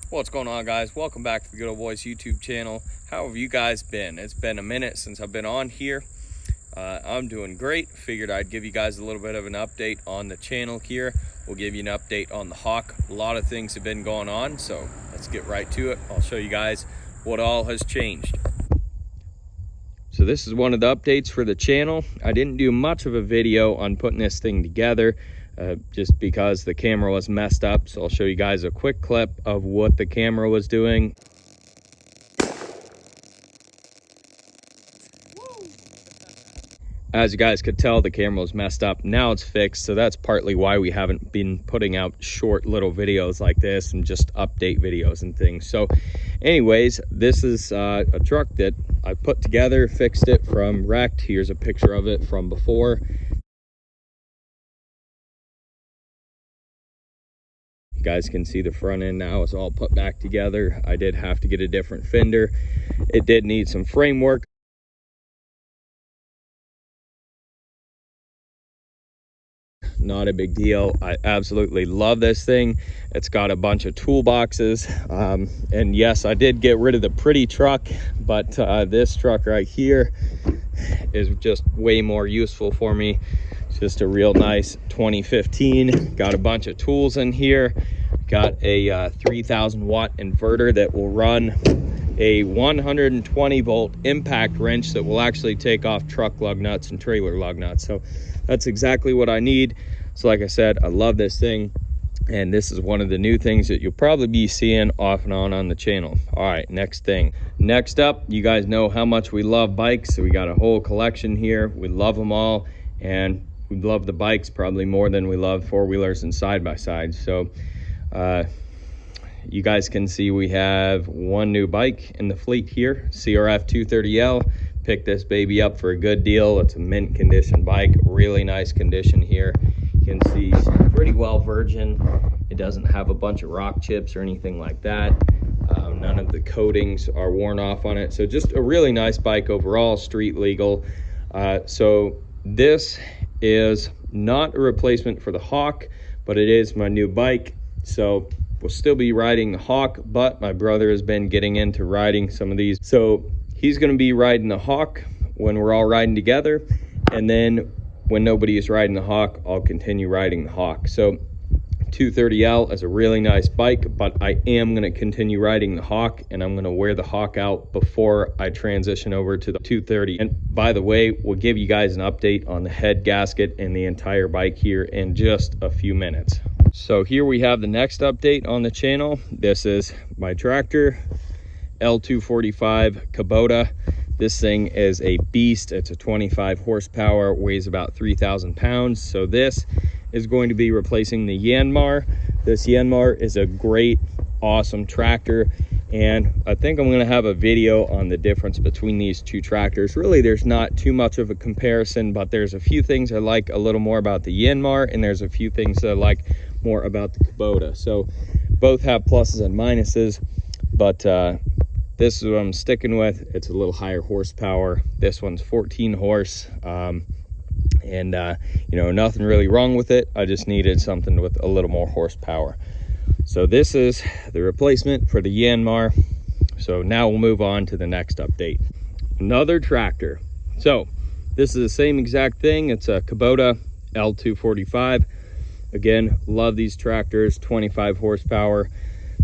What's going on, guys? Welcome back to the Goodol'boys YouTube channel. How have you guys been? It's been a minute since I've been on here. I'm doing great. Figured I'd give you guys a little bit of an update on the channel here. We'll give you an update on the hawk. A lot of things have been going on, so let's get right to it. I'll show you guys what all has changed. So this is one of the updates for the channel. I didn't do much of a video on putting this thing together. Just because the camera was messed up. So I'll show you guys a quick clip of what the camera was doing. As you guys could tell, the camera was messed up. Now it's fixed, so that's partly why we haven't been putting out short little videos like this and just update videos and things. So anyways, this is a truck that I put together, fixed it from wrecked. Here's a picture of it from before. You guys can see the front end now is all put back together. I did have to get a different fender. It did need some framework. Not a big deal. I absolutely love this thing. It's got a bunch of toolboxes. And yes, I did get rid of the pretty truck, but this truck right here is just way more useful for me. It's just a real nice 2015. Got a bunch of tools in here. Got a 3000 watt inverter that will run a 120 volt impact wrench that will actually take off truck lug nuts and trailer lug nuts. So that's exactly what I need. So like I said, I love this thing, and this is one of the new things that you'll probably be seeing off and on the channel. All right, next thing. Next up, you guys know how much we love bikes. So we got a whole collection here. We love them all, and we love the bikes probably more than we love four-wheelers and side-by-sides. So you guys can see we have one new bike in the fleet here, CRF 230L. Picked this baby up for a good deal. It's a mint condition bike, really nice condition here. You can see it's pretty well virgin. It doesn't have a bunch of rock chips or anything like that. None of the coatings are worn off on it. So just a really nice bike overall, street legal. So this is not a replacement for the Hawk, but it is my new bike. So we'll still be riding the Hawk, but my brother has been getting into riding some of these. So he's going to be riding the Hawk when we're all riding together. And then when nobody is riding the Hawk, I'll continue riding the Hawk. So 230L is a really nice bike, but I am going to continue riding the Hawk, and I'm going to wear the Hawk out before I transition over to the 230. And by the way, we'll give you guys an update on the head gasket and the entire bike here in just a few minutes. So here we have the next update on the channel. This is my tractor, L245 Kubota. This thing is a beast. It's a 25 horsepower, weighs about 3,000 pounds. So this is going to be replacing the Yanmar. This Yanmar is a great, awesome tractor. And I think I'm gonna have a video on the difference between these two tractors. Really, there's not too much of a comparison, but there's a few things I like a little more about the Yanmar, and there's a few things that I like more about the Kubota. So both have pluses and minuses, but this is what I'm sticking with. It's a little higher horsepower. This one's 14 horse. You know, nothing really wrong with it. I just needed something with a little more horsepower. So this is the replacement for the Yanmar. So now we'll move on to the next update. Another tractor. So this is the same exact thing. It's a Kubota L245. Again, love these tractors, 25 horsepower.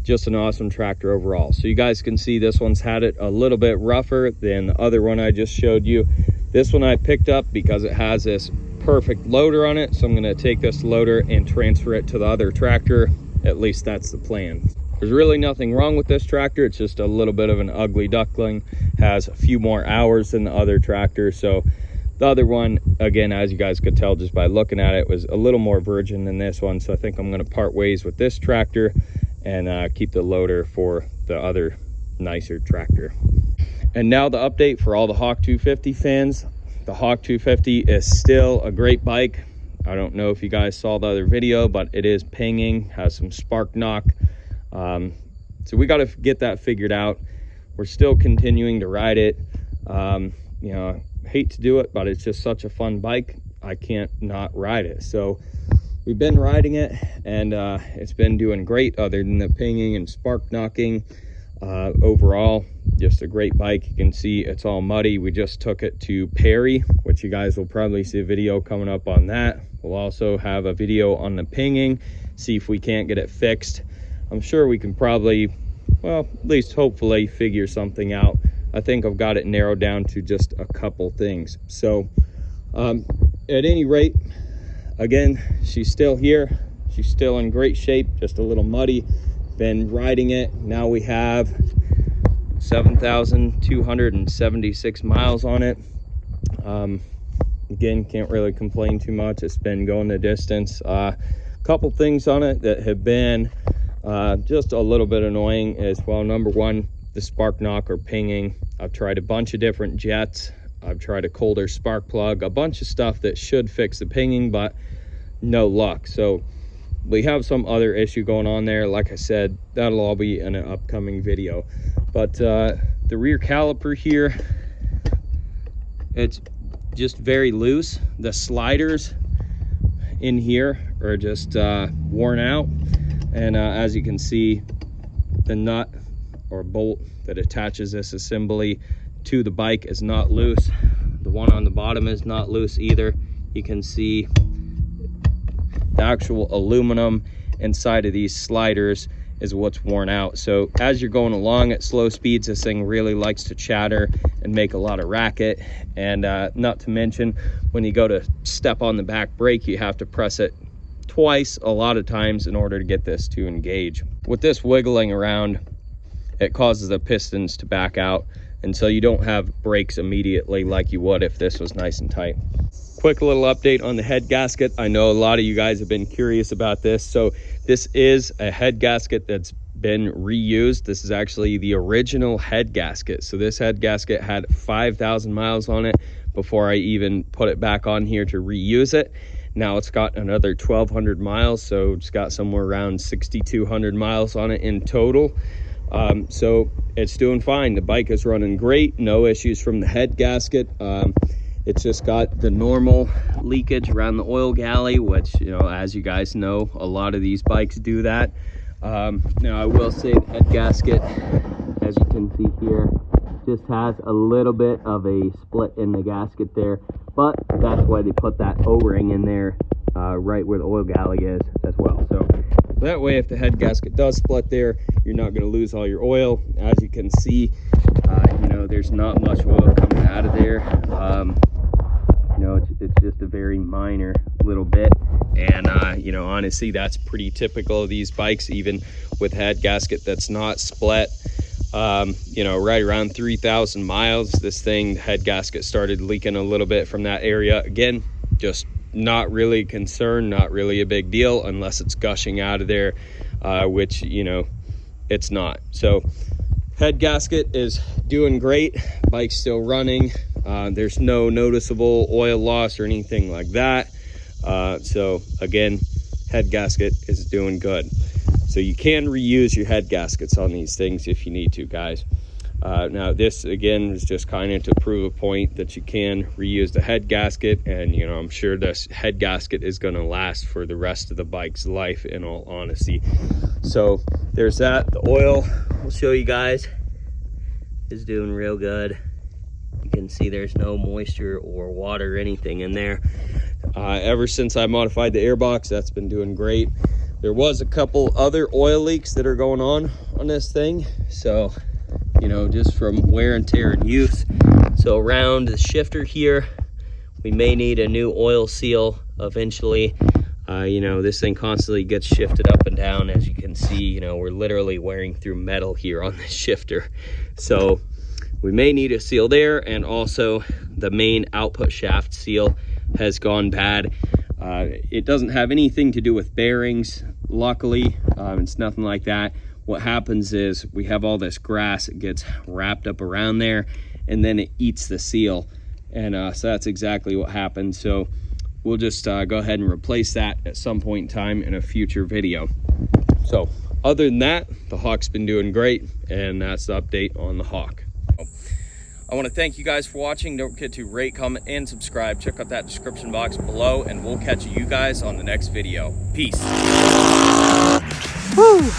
Just an awesome tractor overall. So you guys can see this one's had it a little bit rougher than the other one I just showed you. This one I picked up because it has this perfect loader on it. So I'm gonna take this loader and transfer it to the other tractor. At least that's the plan. There's really nothing wrong with this tractor. It's just a little bit of an ugly duckling. Has a few more hours than the other tractor. So the other one, again, as you guys could tell just by looking at it, was a little more virgin than this one. So I think I'm gonna part ways with this tractor and keep the loader for the other nicer tractor. And now the update for all the Hawk 250 fans. The Hawk 250 is still a great bike. I don't know if you guys saw the other video, but it is pinging, has some spark knock. So we got to get that figured out. We're still continuing to ride it. You know, I hate to do it, but it's just such a fun bike. I can't not ride it. So we've been riding it, and it's been doing great other than the pinging and spark knocking. Overall, just a great bike. You can see it's all muddy. We just took it to Perry, which you guys will probably see a video coming up on that. We'll also have a video on the pinging, see if we can't get it fixed. I'm sure we can probably, well, at least hopefully figure something out. I think I've got it narrowed down to just a couple things. So at any rate, again, she's still here. She's still in great shape, just a little muddy. Been riding it. Now we have 7,276 miles on it. Again, can't really complain too much. It's been going the distance. Couple things on it that have been just a little bit annoying is, well, number one, the spark knock or pinging. I've tried a bunch of different jets. I've tried a colder spark plug, a bunch of stuff that should fix the pinging, but no luck. So we have some other issue going on there. Like I said, that'll all be in an upcoming video. But the rear caliper here, it's just very loose. The sliders in here are just worn out, and as you can see, the nut or bolt that attaches this assembly to the bike is not loose. The one on the bottom is not loose either. You can see the actual aluminum inside of these sliders is what's worn out. So as you're going along at slow speeds, this thing really likes to chatter and make a lot of racket. And not to mention, when you go to step on the back brake, you have to press it twice a lot of times in order to get this to engage. With this wiggling around, it causes the pistons to back out, and so you don't have brakes immediately like you would if this was nice and tight. Quick little update on the head gasket. I know a lot of you guys have been curious about this. So this is a head gasket that's been reused. This is actually the original head gasket. So this head gasket had 5,000 miles on it before I even put it back on here to reuse it. Now it's got another 1,200 miles, so it's got somewhere around 6,200 miles on it in total. So it's doing fine. The bike is running great. No issues from the head gasket. It's just got the normal leakage around the oil galley, which, you know, as you guys know, a lot of these bikes do that. Now I will say the head gasket, as you can see here, just has a little bit of a split in the gasket there, but that's why they put that O-ring in there right where the oil galley is as well. So that way, if the head gasket does split there, you're not going to lose all your oil. As you can see, you know, there's not much oil coming out of there. You know, it's just a very minor little bit, and you know, honestly, that's pretty typical of these bikes, even with head gasket that's not split. You know, right around 3,000 miles, this thing, head gasket started leaking a little bit from that area. Again, just not really a concern, not really a big deal unless it's gushing out of there, which, you know, it's not. So head gasket is doing great. Bike's still running. There's no noticeable oil loss or anything like that. So again, head gasket is doing good. So you can reuse your head gaskets on these things if you need to, guys. Now this again is just kind of to prove a point that you can reuse the head gasket, and you know, I'm sure this head gasket is going to last for the rest of the bike's life, in all honesty. So there's that. The oil, I'll show you guys, is doing real good. You can see there's no moisture or water or anything in there. Ever since I modified the airbox, that's been doing great. There was a couple other oil leaks that are going on this thing, so you know, just from wear and tear and use. So around the shifter here, we may need a new oil seal eventually. You know, this thing constantly gets shifted up and down. As you can see, you know, we're literally wearing through metal here on this shifter. So we may need a seal there, and also the main output shaft seal has gone bad. It doesn't have anything to do with bearings, luckily. It's nothing like that. What happens is we have all this grass, it gets wrapped up around there, and then it eats the seal. And so that's exactly what happened. So we'll just go ahead and replace that at some point in time in a future video. So other than that, the Hawk's been doing great, and that's the update on the Hawk. I want to thank you guys for watching. Don't forget to rate, comment, and subscribe. Check out that description box below, and we'll catch you guys on the next video. Peace. Woo!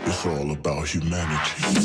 It's all about humanity.